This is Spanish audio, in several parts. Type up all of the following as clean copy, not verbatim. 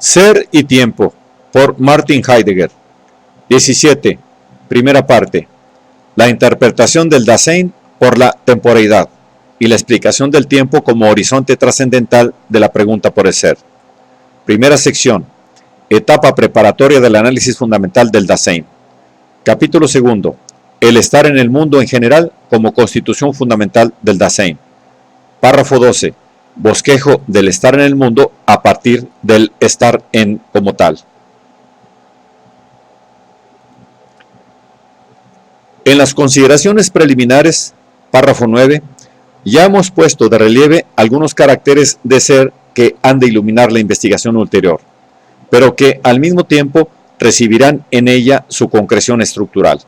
Ser y tiempo, por Martin Heidegger. 17. Primera parte. La interpretación del Dasein por la temporalidad y la explicación del tiempo como horizonte trascendental de la pregunta por el ser. Primera sección. Etapa preparatoria del análisis fundamental del Dasein. Capítulo segundo. El estar en el mundo en general como constitución fundamental del Dasein. Párrafo 12. Bosquejo del estar en el mundo a partir del estar en como tal. En las consideraciones preliminares, párrafo 9, ya hemos puesto de relieve algunos caracteres de ser que han de iluminar la investigación ulterior, pero que al mismo tiempo recibirán en ella su concreción estructural.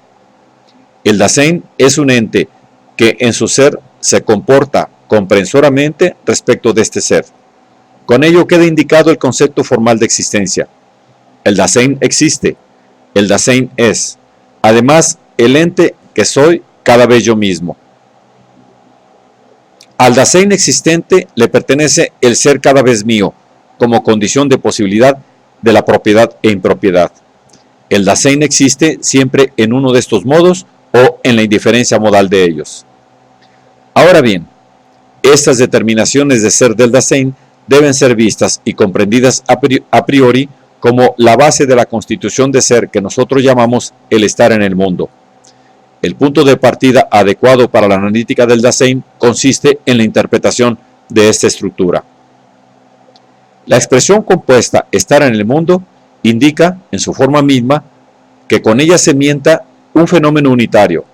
El Dasein es un ente que en su ser se comporta comprensoramente respecto de este ser. Con ello queda indicado el concepto formal de existencia. El Dasein existe, el Dasein es, además, el ente que soy cada vez yo mismo. Al Dasein existente le pertenece el ser cada vez mío, como condición de posibilidad de la propiedad e impropiedad. El Dasein existe siempre en uno de estos modos o en la indiferencia modal de ellos. Ahora bien, estas determinaciones de ser del Dasein deben ser vistas y comprendidas a priori como la base de la constitución de ser que nosotros llamamos el estar en el mundo. El punto de partida adecuado para la analítica del Dasein consiste en la interpretación de esta estructura. La expresión compuesta estar en el mundo indica, en su forma misma, que con ella se mienta un fenómeno unitario.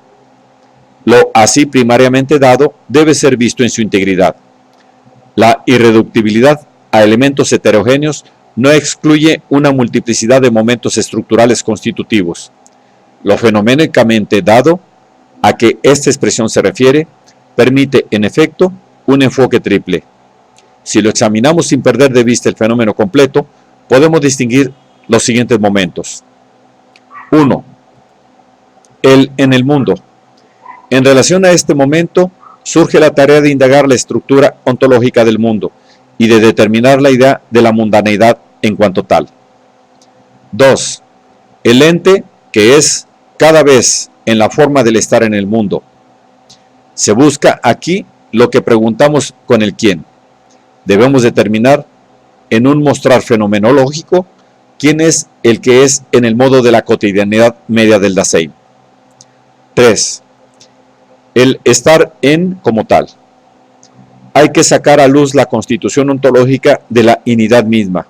Lo así primariamente dado debe ser visto en su integridad. La irreductibilidad a elementos heterogéneos no excluye una multiplicidad de momentos estructurales constitutivos. Lo fenoménicamente dado a que esta expresión se refiere permite, en efecto, un enfoque triple. Si lo examinamos sin perder de vista el fenómeno completo, podemos distinguir los siguientes momentos. 1. El en el mundo. En relación a este momento, surge la tarea de indagar la estructura ontológica del mundo y de determinar la idea de la mundaneidad en cuanto tal. 2. El ente que es cada vez en la forma del estar en el mundo. Se busca aquí lo que preguntamos con el quién. Debemos determinar en un mostrar fenomenológico quién es el que es en el modo de la cotidianidad media del Dasein. 3. El estar en como tal. Hay que sacar a luz la constitución ontológica de la inidad misma.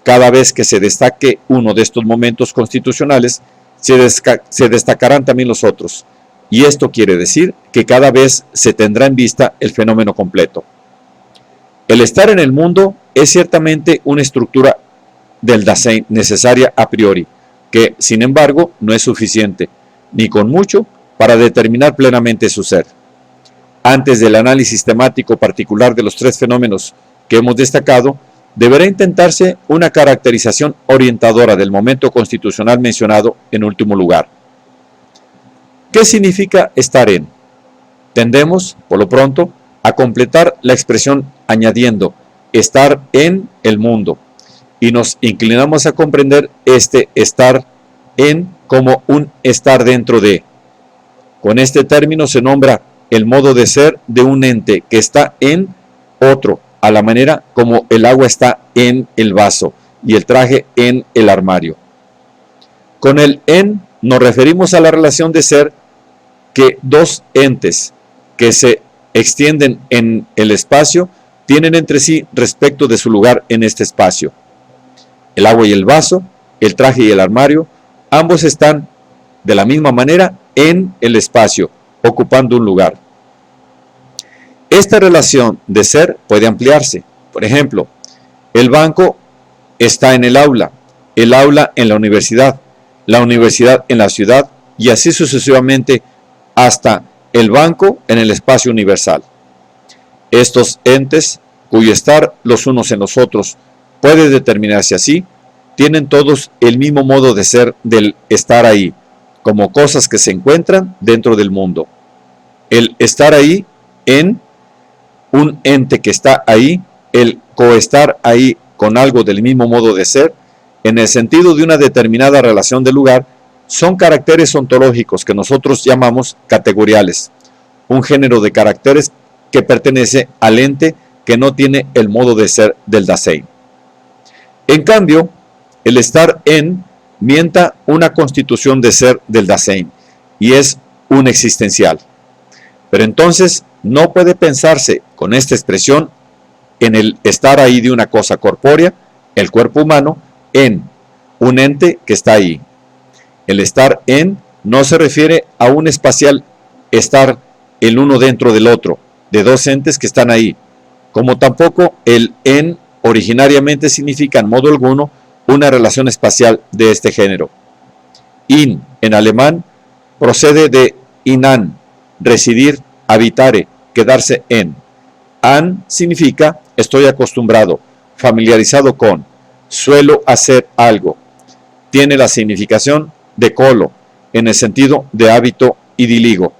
Cada vez que se destaque uno de estos momentos constitucionales, se destacarán también los otros, y esto quiere decir que cada vez se tendrá en vista el fenómeno completo. El estar en el mundo es ciertamente una estructura del Dasein necesaria a priori, que, sin embargo, no es suficiente, ni con mucho, para determinar plenamente su ser. Antes del análisis temático particular de los tres fenómenos que hemos destacado, deberá intentarse una caracterización orientadora del momento constitucional mencionado en último lugar. ¿Qué significa estar en? Tendemos, por lo pronto, a completar la expresión añadiendo estar en el mundo, y nos inclinamos a comprender este estar en como un estar dentro de. Con este término se nombra el modo de ser de un ente que está en otro, a la manera como el agua está en el vaso y el traje en el armario. Con el en nos referimos a la relación de ser que dos entes que se extienden en el espacio tienen entre sí respecto de su lugar en este espacio. El agua y el vaso, el traje y el armario, ambos están de la misma manera en el espacio, ocupando un lugar. Esta relación de ser puede ampliarse. Por ejemplo, el banco está en el aula en la universidad en la ciudad, y así sucesivamente hasta el banco en el espacio universal. Estos entes, cuyo estar los unos en los otros puede determinarse así, tienen todos el mismo modo de ser del estar ahí, como cosas que se encuentran dentro del mundo. El estar ahí en un ente que está ahí, el coestar ahí con algo del mismo modo de ser, en el sentido de una determinada relación de lugar, son caracteres ontológicos que nosotros llamamos categoriales, un género de caracteres que pertenece al ente que no tiene el modo de ser del Dasein. En cambio, el estar en mienta una constitución de ser del Dasein y es un existencial. Pero entonces no puede pensarse con esta expresión en el estar ahí de una cosa corpórea, el cuerpo humano, en un ente que está ahí. El estar en no se refiere a un espacial estar el uno dentro del otro, de dos entes que están ahí, como tampoco el en originariamente significa en modo alguno una relación espacial de este género. In, en alemán, procede de inan, residir, habitare, quedarse en. An significa estoy acostumbrado, familiarizado con, suelo hacer algo. Tiene la significación de colo, en el sentido de hábito idíligo.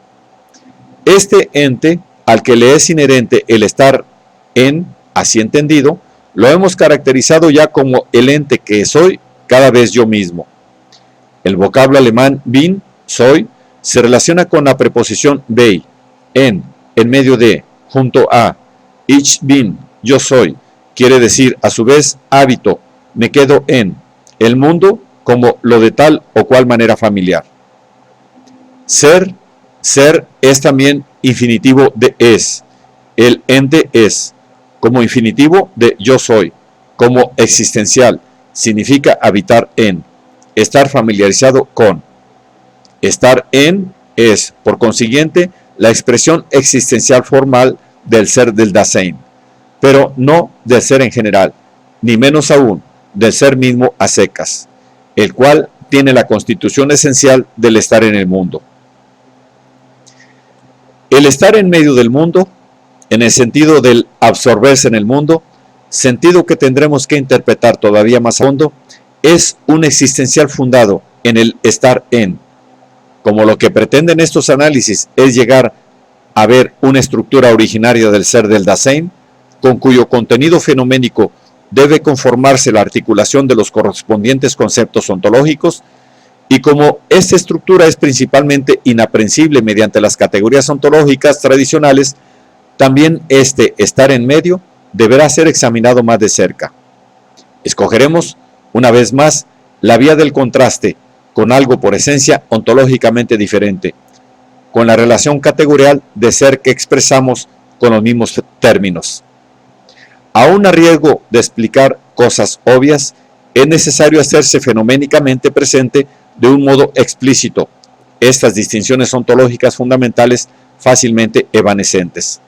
Este ente, al que le es inherente el estar en, así entendido, lo hemos caracterizado ya como el ente que soy cada vez yo mismo. El vocablo alemán bin, soy, se relaciona con la preposición bei, en medio de, junto a. Ich bin, yo soy, quiere decir a su vez hábito, me quedo en, el mundo como lo de tal o cual manera familiar. Ser es también infinitivo de es, el ente es, como infinitivo de yo soy, como existencial, significa habitar en, estar familiarizado con. Estar en es, por consiguiente, la expresión existencial formal del ser del Dasein, pero no del ser en general, ni menos aún del ser mismo a secas, el cual tiene la constitución esencial del estar en el mundo. El estar en medio del mundo, en el sentido del absorberse en el mundo, sentido que tendremos que interpretar todavía más a fondo, es un existencial fundado en el estar en. Como lo que pretenden estos análisis es llegar a ver una estructura originaria del ser del Dasein, con cuyo contenido fenoménico debe conformarse la articulación de los correspondientes conceptos ontológicos, y como esta estructura es principalmente inaprensible mediante las categorías ontológicas tradicionales, también este estar en medio deberá ser examinado más de cerca. Escogeremos, una vez más, la vía del contraste con algo por esencia ontológicamente diferente, con la relación categorial de ser que expresamos con los mismos términos. Aún a riesgo de explicar cosas obvias, es necesario hacerse fenoménicamente presente de un modo explícito estas distinciones ontológicas fundamentales fácilmente evanescentes.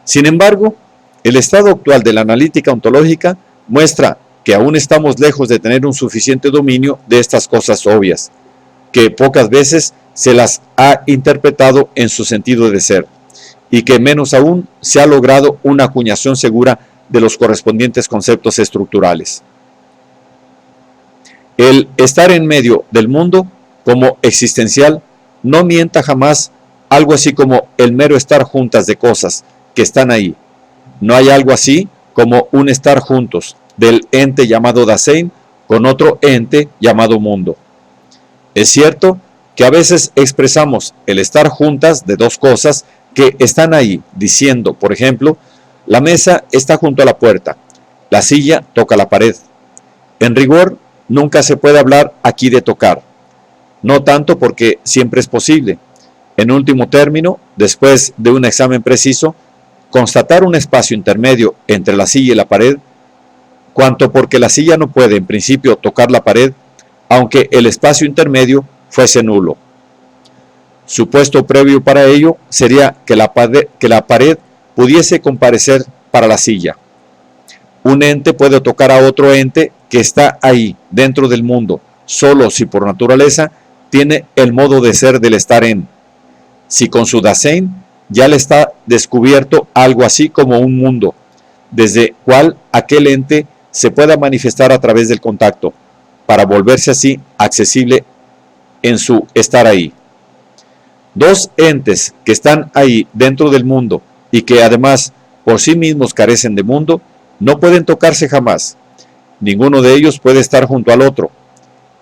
Sin embargo, el estado actual de la analítica ontológica muestra que aún estamos lejos de tener un suficiente dominio de estas cosas obvias, que pocas veces se las ha interpretado en su sentido de ser, y que menos aún se ha logrado una acuñación segura de los correspondientes conceptos estructurales. El estar en medio del mundo como existencial no mienta jamás algo así como el mero estar juntas de cosas que están ahí. No hay algo así como un estar juntos del ente llamado Dasein con otro ente llamado mundo. Es cierto que a veces expresamos el estar juntas de dos cosas que están ahí, diciendo, por ejemplo, la mesa está junto a la puerta, la silla toca la pared. En rigor, nunca se puede hablar aquí de tocar, no tanto porque siempre es posible. En último término, después de un examen preciso, constatar un espacio intermedio entre la silla y la pared, cuanto porque la silla no puede en principio tocar la pared, aunque el espacio intermedio fuese nulo. Supuesto previo para ello sería que la pared pudiese comparecer para la silla. Un ente puede tocar a otro ente que está ahí, dentro del mundo, solo si por naturaleza tiene el modo de ser del estar en. Si con su Dasein ya le está descubierto algo así como un mundo, desde cual aquel ente se pueda manifestar a través del contacto, para volverse así accesible en su estar ahí. Dos entes que están ahí dentro del mundo y que además por sí mismos carecen de mundo, no pueden tocarse jamás, ninguno de ellos puede estar junto al otro.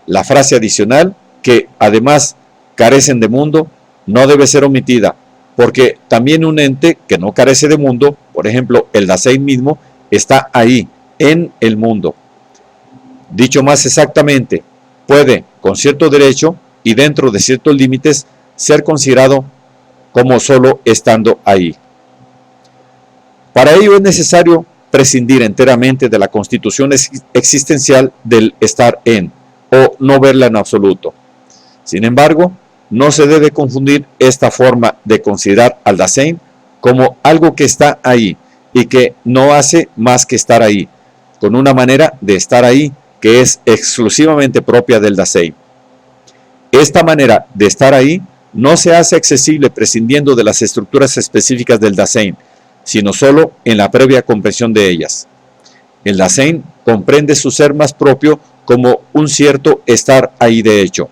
La frase adicional, que además carecen de mundo, no debe ser omitida, porque también un ente que no carece de mundo, por ejemplo, el Dasein mismo, está ahí, en el mundo. Dicho más exactamente, puede, con cierto derecho y dentro de ciertos límites, ser considerado como solo estando ahí. Para ello es necesario prescindir enteramente de la constitución existencial del estar en, o no verla en absoluto. Sin embargo, no se debe confundir esta forma de considerar al Dasein como algo que está ahí y que no hace más que estar ahí, con una manera de estar ahí que es exclusivamente propia del Dasein. Esta manera de estar ahí no se hace accesible prescindiendo de las estructuras específicas del Dasein, sino solo en la previa comprensión de ellas. El Dasein comprende su ser más propio como un cierto estar ahí de hecho.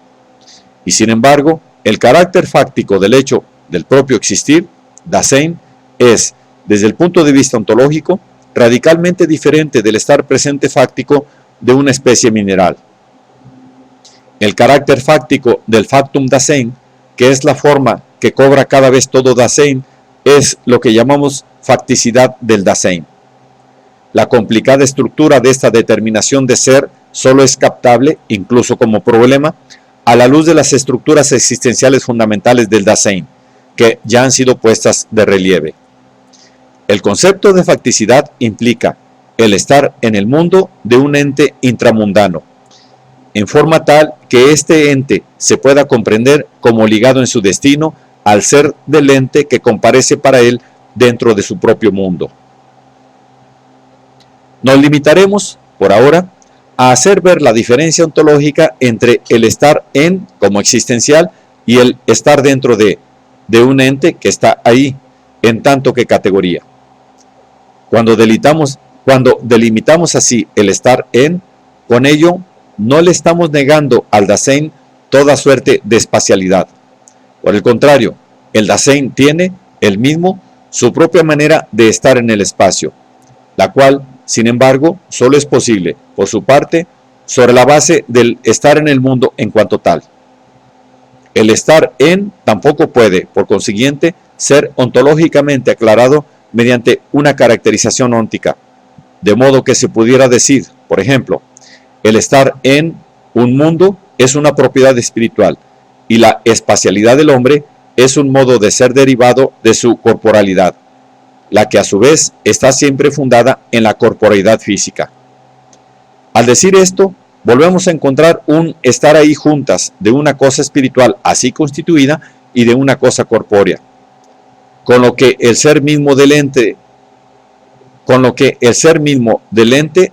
Y sin embargo, el carácter fáctico del hecho del propio existir, Dasein, es, desde el punto de vista ontológico, radicalmente diferente del estar presente fáctico de una especie mineral. El carácter fáctico del factum Dasein, que es la forma que cobra cada vez todo Dasein, es lo que llamamos facticidad del Dasein. La complicada estructura de esta determinación de ser solo es captable, incluso como problema, a la luz de las estructuras existenciales fundamentales del Dasein, que ya han sido puestas de relieve. El concepto de facticidad implica el estar en el mundo de un ente intramundano, en forma tal que este ente se pueda comprender como ligado en su destino al ser del ente que comparece para él dentro de su propio mundo. Nos limitaremos, por ahora, a hacer ver la diferencia ontológica entre el estar en como existencial y el estar dentro de un ente que está ahí, en tanto que categoría. Cuando delimitamos así el estar en, con ello no le estamos negando al Dasein toda suerte de espacialidad. Por el contrario, el Dasein tiene, él mismo, su propia manera de estar en el espacio, la cual, sin embargo, solo es posible, por su parte, sobre la base del estar en el mundo en cuanto tal. El estar en tampoco puede, por consiguiente, ser ontológicamente aclarado mediante una caracterización óntica, de modo que se pudiera decir, por ejemplo, el estar en un mundo es una propiedad espiritual y la espacialidad del hombre es un modo de ser derivado de su corporalidad, la que a su vez está siempre fundada en la corporeidad física. Al decir esto, volvemos a encontrar un estar ahí juntas de una cosa espiritual así constituida y de una cosa corpórea, con lo que el ser mismo del ente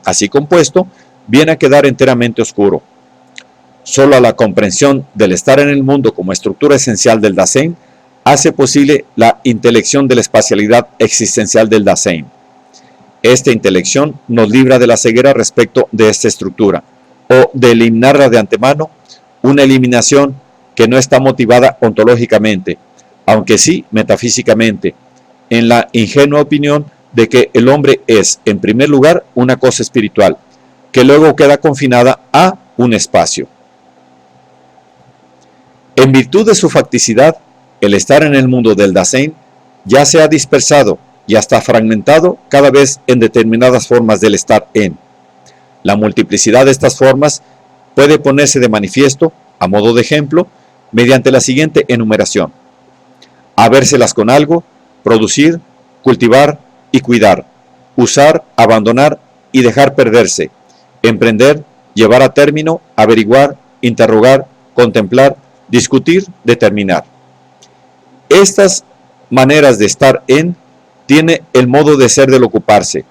así compuesto viene a quedar enteramente oscuro. Solo la comprensión del estar en el mundo como estructura esencial del Dasein hace posible la intelección de la espacialidad existencial del Dasein. Esta intelección nos libra de la ceguera respecto de esta estructura, o de eliminarla de antemano, una eliminación que no está motivada ontológicamente, aunque sí metafísicamente, en la ingenua opinión de que el hombre es, en primer lugar, una cosa espiritual, que luego queda confinada a un espacio. En virtud de su facticidad, el estar en el mundo del Dasein ya se ha dispersado y hasta fragmentado cada vez en determinadas formas del estar en. La multiplicidad de estas formas puede ponerse de manifiesto, a modo de ejemplo, mediante la siguiente enumeración: habérselas con algo, producir, cultivar y cuidar, usar, abandonar y dejar perderse, emprender, llevar a término, averiguar, interrogar, contemplar, discutir, determinar. Estas maneras de estar en tiene el modo de ser del ocuparse,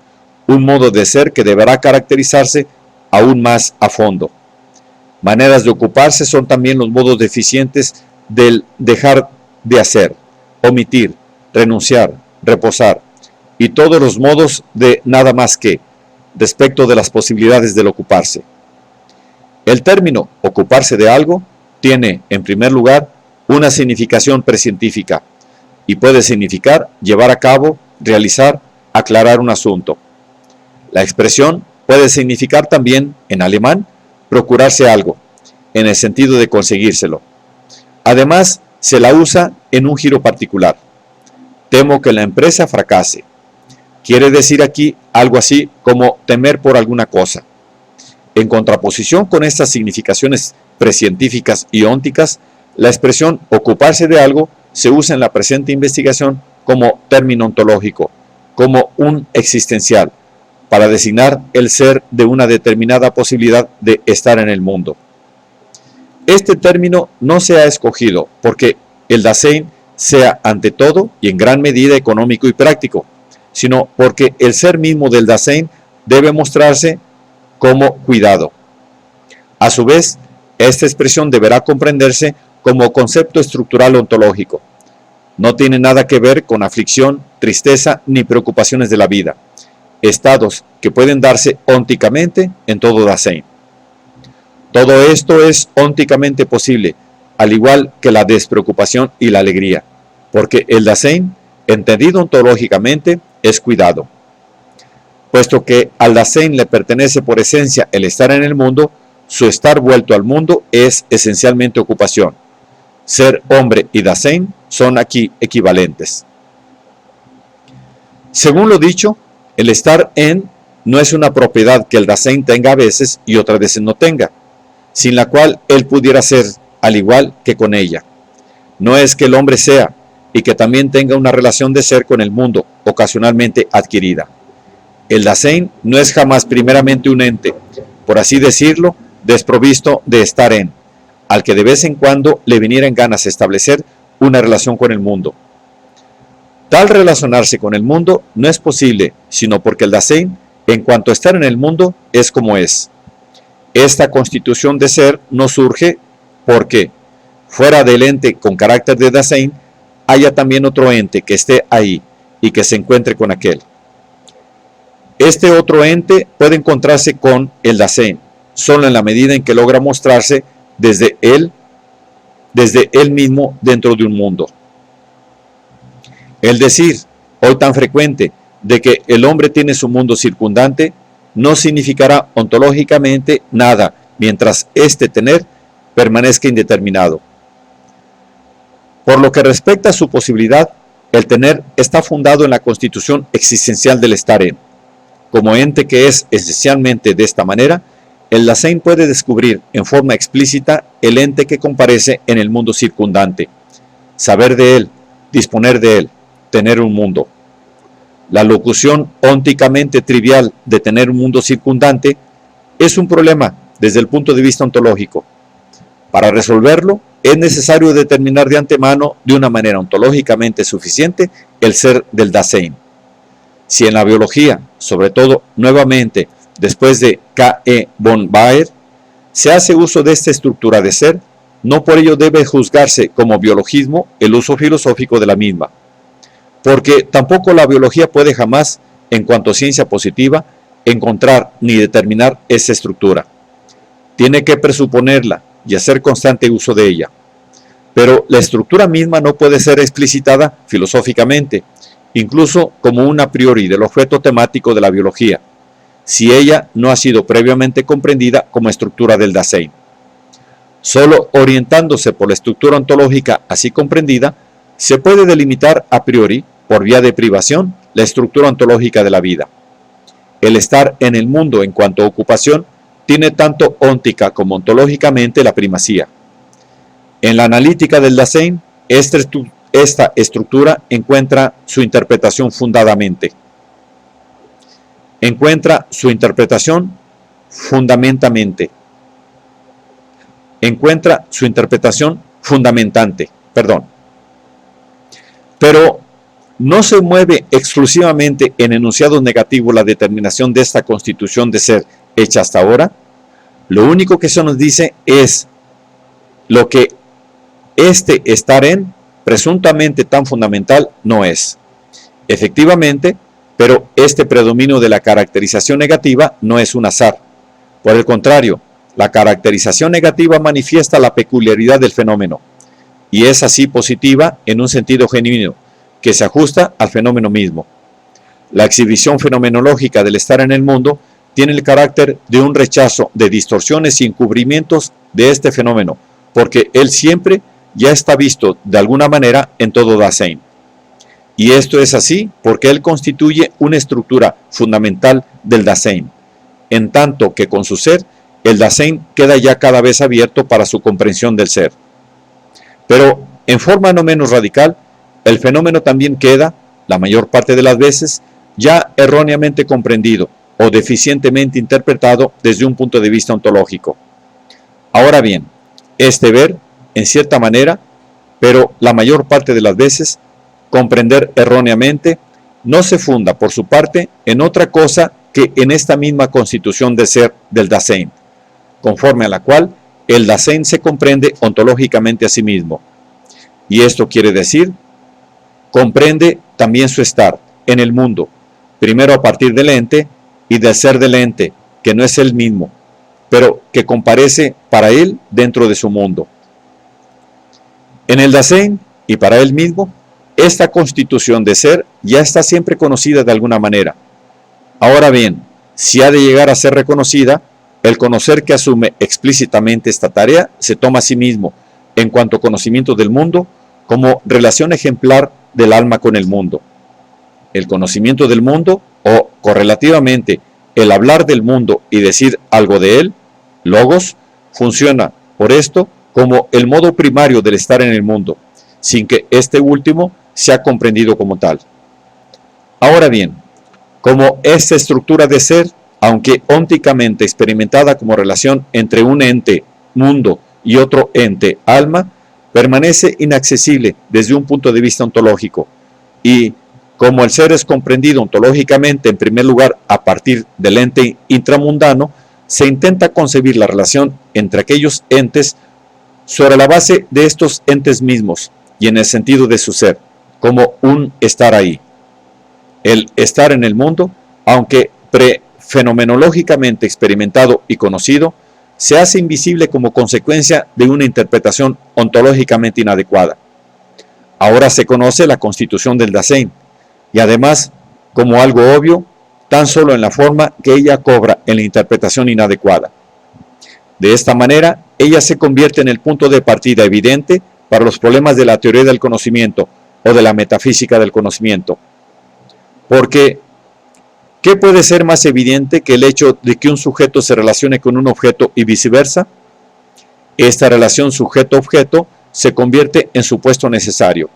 un modo de ser que deberá caracterizarse aún más a fondo. Maneras de ocuparse son también los modos deficientes del dejar de hacer, omitir, renunciar, reposar, y todos los modos de nada más que, respecto de las posibilidades del ocuparse. El término ocuparse de algo tiene, en primer lugar, una significación precientífica y puede significar llevar a cabo, realizar, aclarar un asunto. La expresión puede significar también, en alemán, procurarse algo, en el sentido de conseguírselo. Además, se la usa en un giro particular. Temo que la empresa fracase. Quiere decir aquí algo así como temer por alguna cosa. En contraposición con estas significaciones prescientíficas y ónticas, la expresión ocuparse de algo se usa en la presente investigación como término ontológico, como un existencial, para designar el ser de una determinada posibilidad de estar en el mundo. Este término no se ha escogido porque el Dasein sea ante todo y en gran medida económico y práctico, sino porque el ser mismo del Dasein debe mostrarse como cuidado. A su vez, esta expresión deberá comprenderse como concepto estructural ontológico. No tiene nada que ver con aflicción, tristeza ni preocupaciones de la vida, estados que pueden darse ónticamente en todo Dasein. Todo esto es ónticamente posible, al igual que la despreocupación y la alegría, porque el Dasein, entendido ontológicamente, es cuidado. Puesto que al Dasein le pertenece por esencia el estar en el mundo, su estar vuelto al mundo es esencialmente ocupación. Ser hombre y Dasein son aquí equivalentes. Según lo dicho, el estar en no es una propiedad que el Dasein tenga a veces y otras veces no tenga, sin la cual él pudiera ser al igual que con ella. No es que el hombre sea y que también tenga una relación de ser con el mundo, ocasionalmente adquirida. El Dasein no es jamás primeramente un ente, por así decirlo, desprovisto de estar en, al que de vez en cuando le vinieran ganas de establecer una relación con el mundo. Tal relacionarse con el mundo no es posible, sino porque el Dasein, en cuanto a estar en el mundo, es como es. Esta constitución de ser no surge porque, fuera del ente con carácter de Dasein, haya también otro ente que esté ahí y que se encuentre con aquel. Este otro ente puede encontrarse con el Dasein, solo en la medida en que logra mostrarse desde él mismo dentro de un mundo. El decir, hoy tan frecuente, de que el hombre tiene su mundo circundante, no significará ontológicamente nada mientras este tener permanezca indeterminado. Por lo que respecta a su posibilidad, el tener está fundado en la constitución existencial del estar en. Como ente que es esencialmente de esta manera, el Dasein puede descubrir en forma explícita el ente que comparece en el mundo circundante, saber de él, disponer de él, tener un mundo. La locución ónticamente trivial de tener un mundo circundante es un problema desde el punto de vista ontológico. Para resolverlo, es necesario determinar de antemano, de una manera ontológicamente suficiente, el ser del Dasein. Si en la biología, sobre todo nuevamente después de K.E. von Baer, se hace uso de esta estructura de ser, no por ello debe juzgarse como biologismo el uso filosófico de la misma, porque tampoco la biología puede jamás, en cuanto a ciencia positiva, encontrar ni determinar esa estructura. Tiene que presuponerla y hacer constante uso de ella. Pero la estructura misma no puede ser explicitada filosóficamente, incluso como un a priori del objeto temático de la biología, si ella no ha sido previamente comprendida como estructura del Dasein. Solo orientándose por la estructura ontológica así comprendida, se puede delimitar a priori, por vía de privación, la estructura ontológica de la vida. El estar en el mundo en cuanto a ocupación tiene tanto óntica como ontológicamente la primacía. En la analítica del Dasein, esta estructura encuentra su interpretación fundadamente. Encuentra su interpretación fundamentante. Pero no se mueve exclusivamente en enunciados negativos la determinación de esta constitución de ser hecha hasta ahora. Lo único que se nos dice es lo que este estar en, presuntamente tan fundamental, no es. Efectivamente, pero este predominio de la caracterización negativa no es un azar. Por el contrario, la caracterización negativa manifiesta la peculiaridad del fenómeno, y es así positiva en un sentido genuino, que se ajusta al fenómeno mismo. La exhibición fenomenológica del estar en el mundo tiene el carácter de un rechazo de distorsiones y encubrimientos de este fenómeno, porque él siempre ya está visto de alguna manera en todo Dasein. Y esto es así porque él constituye una estructura fundamental del Dasein, en tanto que con su ser, el Dasein queda ya cada vez abierto para su comprensión del ser. Pero en forma no menos radical, el fenómeno también queda, la mayor parte de las veces, ya erróneamente comprendido o deficientemente interpretado desde un punto de vista ontológico. Ahora bien, este ver, en cierta manera, pero la mayor parte de las veces, comprender erróneamente, no se funda por su parte en otra cosa que en esta misma constitución de ser del Dasein, conforme a la cual el Dasein se comprende ontológicamente a sí mismo. Y esto quiere decir, comprende también su estar en el mundo, primero a partir del ente y del ser del ente, que no es el mismo, pero que comparece para él dentro de su mundo. En el Dasein y para él mismo, esta constitución de ser ya está siempre conocida de alguna manera. Ahora bien, si ha de llegar a ser reconocida, el conocer que asume explícitamente esta tarea se toma a sí mismo, en cuanto a conocimiento del mundo, como relación ejemplar del alma con el mundo. El conocimiento del mundo, o correlativamente el hablar del mundo y decir algo de él, logos, funciona por esto como el modo primario del estar en el mundo, sin que este último sea comprendido como tal. Ahora bien, como esta estructura de ser, aunque ónticamente experimentada como relación entre un ente, mundo, y otro ente, alma, permanece inaccesible desde un punto de vista ontológico, y como el ser es comprendido ontológicamente en primer lugar a partir del ente intramundano, se intenta concebir la relación entre aquellos entes sobre la base de estos entes mismos y en el sentido de su ser, como un estar ahí. El estar en el mundo, aunque fenomenológicamente experimentado y conocido, se hace invisible como consecuencia de una interpretación ontológicamente inadecuada. Ahora se conoce la constitución del Dasein, y además, como algo obvio, tan solo en la forma que ella cobra en la interpretación inadecuada. De esta manera, ella se convierte en el punto de partida evidente para los problemas de la teoría del conocimiento o de la metafísica del conocimiento. Porque, ¿qué puede ser más evidente que el hecho de que un sujeto se relacione con un objeto y viceversa? Esta relación sujeto-objeto se convierte en supuesto necesario.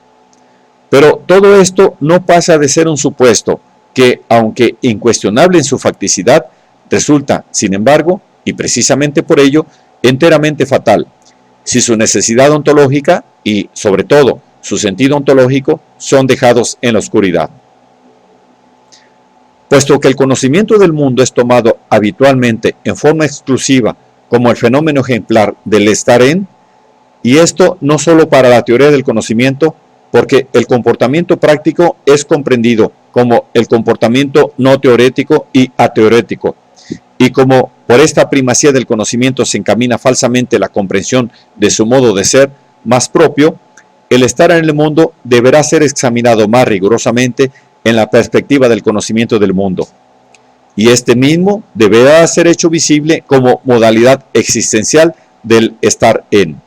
Pero todo esto no pasa de ser un supuesto que, aunque incuestionable en su facticidad, resulta, sin embargo, y precisamente por ello, enteramente fatal, si su necesidad ontológica y, sobre todo, su sentido ontológico son dejados en la oscuridad. Puesto que el conocimiento del mundo es tomado habitualmente en forma exclusiva como el fenómeno ejemplar del estar en, y esto no solo para la teoría del conocimiento, porque el comportamiento práctico es comprendido como el comportamiento no teorético y ateorético, y como por esta primacía del conocimiento se encamina falsamente la comprensión de su modo de ser más propio, el estar en el mundo deberá ser examinado más rigurosamente en la perspectiva del conocimiento del mundo, y este mismo deberá ser hecho visible como modalidad existencial del estar en.